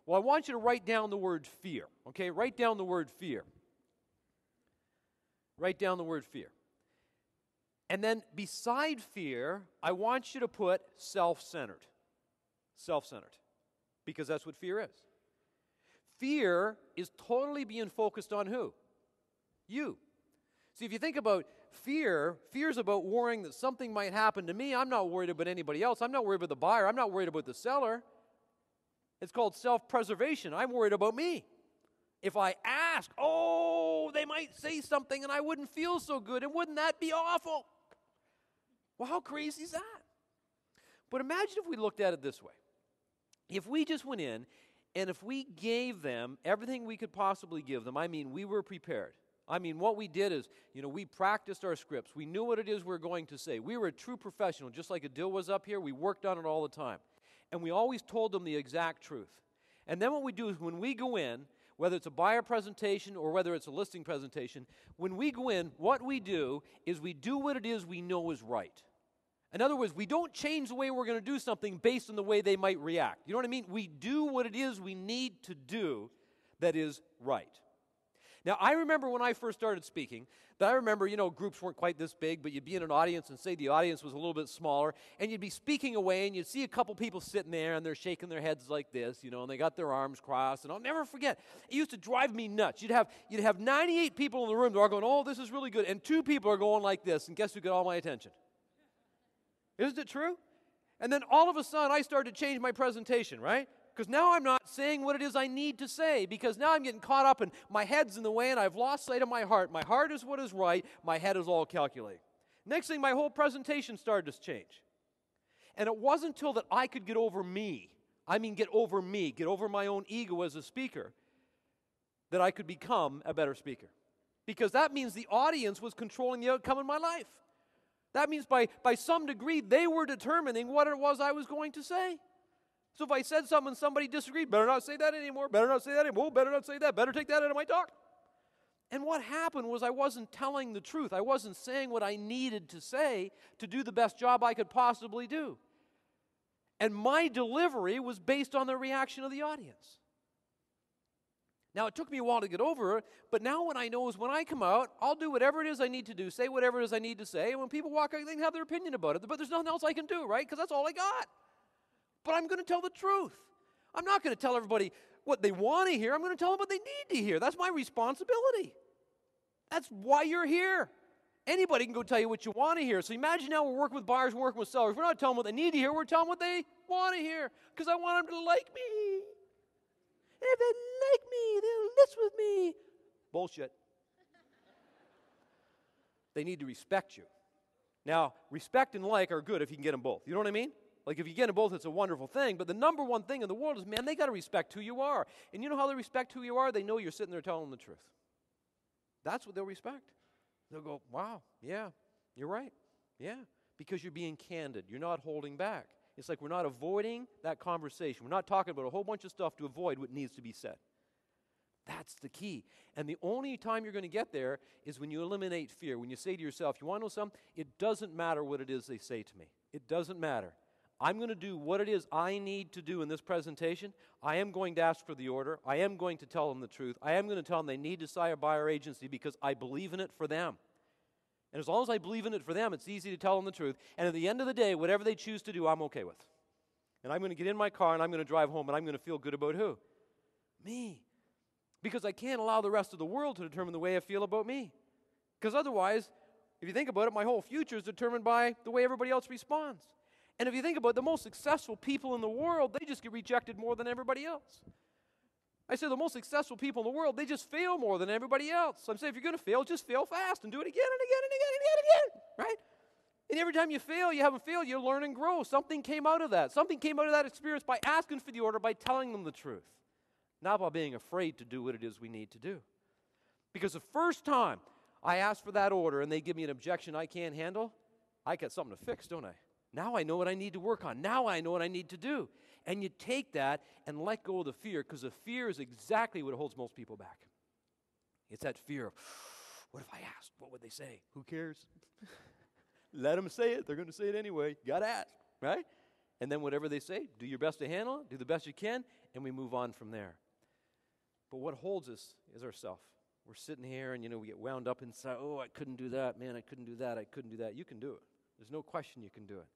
Well, I want you to write down the word fear, okay? Write down the word fear. Write down the word fear. And then beside fear, I want you to put self-centered. Self-centered. Because that's what fear is. Fear is totally being focused on who? You. See, if you think about fear, fear is about worrying that something might happen to me. I'm not worried about anybody else. I'm not worried about the buyer. I'm not worried about the seller. It's called self-preservation. I'm worried about me. If I ask, they might say something and I wouldn't feel so good, and wouldn't that be awful? Well, how crazy is that? But imagine if we looked at it this way. If we just went in and if we gave them everything we could possibly give them, I mean, we were prepared. I mean, what we did is, we practiced our scripts. We knew what it is we were going to say. We were a true professional. Just like Adil was up here, we worked on it all the time. And we always told them the exact truth. And then what we do is when we go in, whether it's a buyer presentation or whether it's a listing presentation, when we go in, what we do is we do what it is we know is right. In other words, we don't change the way we're going to do something based on the way they might react. You know what I mean? We do what it is we need to do that is right. Now, I remember when I first started speaking, that I remember, groups weren't quite this big, but you'd be in an audience and say the audience was a little bit smaller, and you'd be speaking away, and you'd see a couple people sitting there, and they're shaking their heads like this, and they got their arms crossed, and I'll never forget, it used to drive me nuts. You'd have 98 people in the room that are going, oh, this is really good, and 2 people are going like this, and guess who got all my attention? Isn't it true? And then all of a sudden, I started to change my presentation, right? Because now I'm not saying what it is I need to say, because now I'm getting caught up and my head's in the way and I've lost sight of my heart. My heart is what is right. My head is all calculating. Next thing, my whole presentation started to change. And it wasn't until that I could get over me, get over my own ego as a speaker, that I could become a better speaker. Because that means the audience was controlling the outcome in my life. That means by some degree, they were determining what it was I was going to say. So if I said something and somebody disagreed, better not say that anymore, better not say that anymore, better not say that, better take that out of my talk. And what happened was I wasn't telling the truth. I wasn't saying what I needed to say to do the best job I could possibly do. And my delivery was based on the reaction of the audience. Now, it took me a while to get over it, but now what I know is when I come out, I'll do whatever it is I need to do, say whatever it is I need to say, and when people walk out, they can have their opinion about it, but there's nothing else I can do, right? Because that's all I got. But I'm going to tell the truth. I'm not going to tell everybody what they want to hear. I'm going to tell them what they need to hear. That's my responsibility. That's why you're here. Anybody can go tell you what you want to hear. So imagine now we're working with buyers, we're working with sellers. We're not telling them what they need to hear. We're telling them what they want to hear because I want them to like me. And if they like me, they'll list with me. Bullshit. They need to respect you. Now, respect and like are good if you can get them both. You know what I mean? Like if you get them both, it's a wonderful thing. But the number one thing in the world is, man, they got to respect who you are. And you know how they respect who you are? They know you're sitting there telling them the truth. That's what they'll respect. They'll go, wow, yeah, you're right. Yeah, because you're being candid. You're not holding back. It's like we're not avoiding that conversation. We're not talking about a whole bunch of stuff to avoid what needs to be said. That's the key. And the only time you're going to get there is when you eliminate fear. When you say to yourself, you want to know something? It doesn't matter what it is they say to me. It doesn't matter. I'm going to do what it is I need to do in this presentation. I am going to ask for the order. I am going to tell them the truth. I am going to tell them they need to sign a buyer agency because I believe in it for them. And as long as I believe in it for them, it's easy to tell them the truth. And at the end of the day, whatever they choose to do, I'm okay with. And I'm going to get in my car and I'm going to drive home and I'm going to feel good about who? Me. Because I can't allow the rest of the world to determine the way I feel about me. Because otherwise, if you think about it, my whole future is determined by the way everybody else responds. And if you think about it, the most successful people in the world, they just get rejected more than everybody else. I say the most successful people in the world, they just fail more than everybody else. So I'm saying if you're going to fail, just fail fast and do it again and again and again and again and again, right? And every time you fail, you haven't failed, you learn and grow. Something came out of that. Something came out of that experience by asking for the order, by telling them the truth. Not by being afraid to do what it is we need to do. Because the first time I ask for that order and they give me an objection I can't handle, I got something to fix, don't I? Now I know what I need to work on. Now I know what I need to do. And you take that and let go of the fear, because the fear is exactly what holds most people back. It's that fear of, what if I asked? What would they say? Who cares? Let them say it. They're going to say it anyway. You got to ask, right? And then whatever they say, do your best to handle it, do the best you can, and we move on from there. But what holds us is ourself. We're sitting here and, we get wound up inside. Oh, I couldn't do that. Man, I couldn't do that. I couldn't do that. You can do it. There's no question you can do it.